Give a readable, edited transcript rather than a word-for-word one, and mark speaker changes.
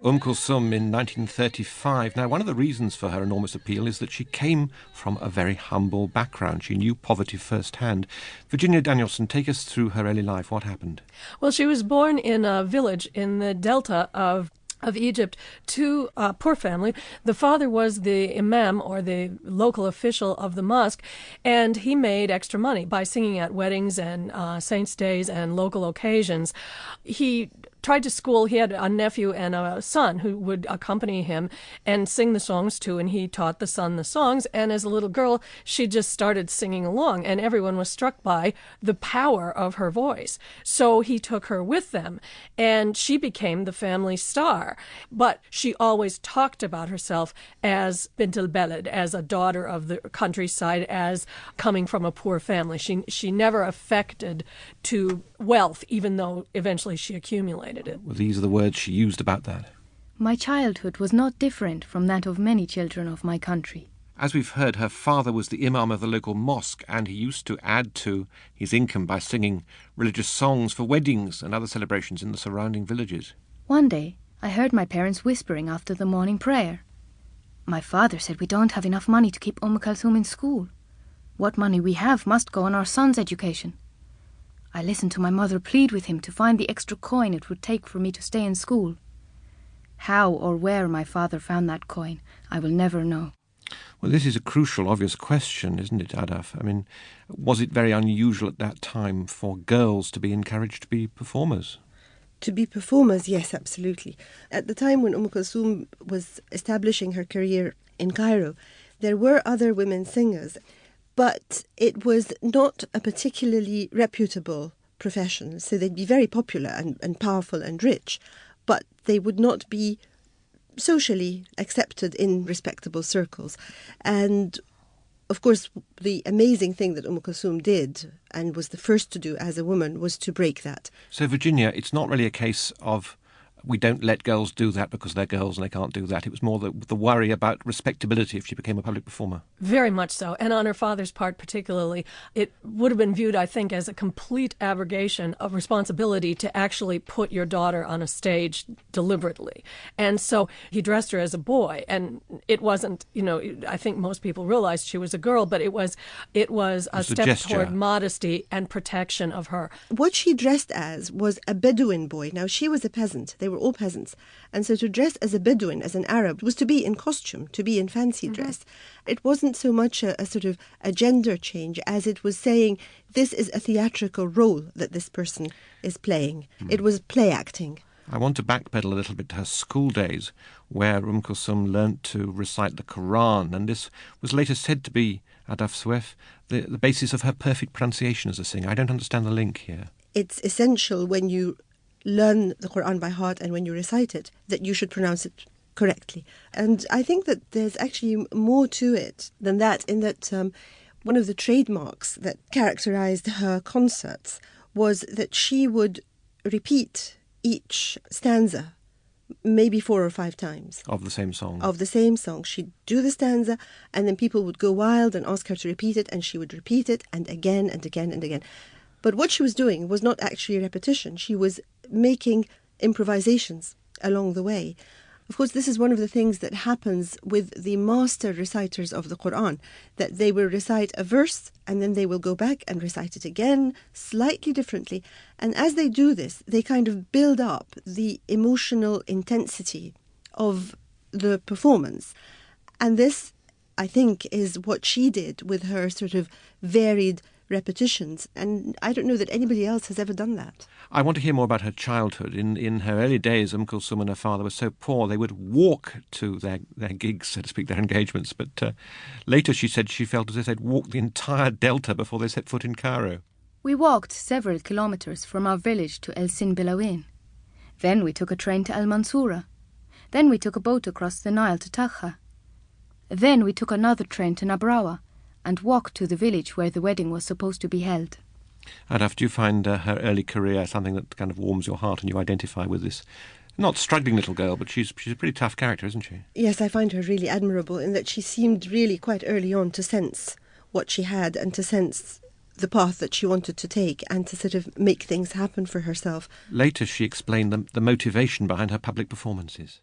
Speaker 1: Kulthum in 1935. Now, one of the reasons for her enormous appeal is that she came from a very humble background. She knew poverty firsthand. Virginia Danielson, take us through her early life. What happened?
Speaker 2: Well, she was born in a village in the delta of Egypt to a poor family. The father was the imam, or the local official of the mosque, and he made extra money by singing at weddings and saints' days and local occasions. He tried to school. He had a nephew and a son who would accompany him and sing the songs too, and he taught the son the songs. And as a little girl, she just started singing along, and everyone was struck by the power of her voice. So he took her with them, and she became the family star. But she always talked about herself as Bint al-Beled, as a daughter of the countryside, as coming from a poor family. She never affected to wealth, even though eventually she accumulated it.
Speaker 1: Well, these are the words she used about that.
Speaker 3: My childhood was not different from that of many children of my country.
Speaker 1: As we've heard, her father was the imam of the local mosque, and he used to add to his income by singing religious songs for weddings and other celebrations in the surrounding villages.
Speaker 3: One day, I heard my parents whispering after the morning prayer. My father said we don't have enough money to keep Kulthum in school. What money we have must go on our son's education. I listened to my mother plead with him to find the extra coin it would take for me to stay in school. How or where my father found that coin, I will never know.
Speaker 1: Well, this is a crucial, obvious question, isn't it, Adaf? I mean, was it very unusual at that time for girls to be encouraged to be performers?
Speaker 4: To be performers, yes, absolutely. At the time when Kulthum was establishing her career in Cairo, there were other women singers, but it was not a particularly reputable profession. So they'd be very popular and powerful and rich, but they would not be socially accepted in respectable circles. And of course, the amazing thing that Kulthum did, and was the first to do as a woman, was to break that.
Speaker 1: So, Virginia, it's not really a case of we don't let girls do that because they're girls and they can't do that. It was more the worry about respectability if she became a public performer.
Speaker 2: Very much so. And on her father's part particularly, it would have been viewed, I think, as a complete abrogation of responsibility to actually put your daughter on a stage deliberately. And so he dressed her as a boy. And it wasn't, I think most people realized she was a girl, but it was a step toward modesty and protection of her.
Speaker 4: What she dressed as was a Bedouin boy. Now, she was a peasant. They were all peasants. And so to dress as a Bedouin, as an Arab, was to be in costume, to be in fancy dress. It wasn't so much a sort of a gender change as it was saying this is a theatrical role that this person is playing. It was play acting.
Speaker 1: I want to backpedal a little bit to her school days, where Kulthum learnt to recite the Quran, and this was later said to be, Adaf Swef, the basis of her perfect pronunciation as a singer. I don't understand the link here.
Speaker 4: It's essential when you learn the Quran by heart and when you recite it, that you should pronounce it correctly. And I think that there's actually more to it than that, in that one of the trademarks that characterized her concerts was that she would repeat each stanza maybe 4 or 5 times.
Speaker 1: Of the same song?
Speaker 4: Of the same song. She'd do the stanza, and then people would go wild and ask her to repeat it, and she would repeat it, and again and again and again. But what she was doing was not actually repetition. She was making improvisations along the way. Of course, this is one of the things that happens with the master reciters of the Quran, that they will recite a verse and then they will go back and recite it again, slightly differently. And as they do this, they kind of build up the emotional intensity of the performance. And this, I think, is what she did with her sort of varied repetitions, and I don't know that anybody else has ever done that.
Speaker 1: I want to hear more about her childhood. In her early days, Kulthum and her father were so poor they would walk to their gigs, so to speak, their engagements, but later she said she felt as if they'd walked the entire delta before they set foot in Cairo.
Speaker 3: We walked several kilometres from our village to El Sin Bilawin. Then we took a train to El Mansoura. Then we took a boat across the Nile to Takha. Then we took another train to Nabrawa and walked to the village where the wedding was supposed to be held.
Speaker 1: Adaf, do you find her early career something that kind of warms your heart and you identify with this not struggling little girl, but she's a pretty tough character, isn't she?
Speaker 4: Yes, I find her really admirable in that she seemed really quite early on to sense what she had and to sense the path that she wanted to take and to sort of make things happen for herself.
Speaker 1: Later she explained the motivation behind her public performances.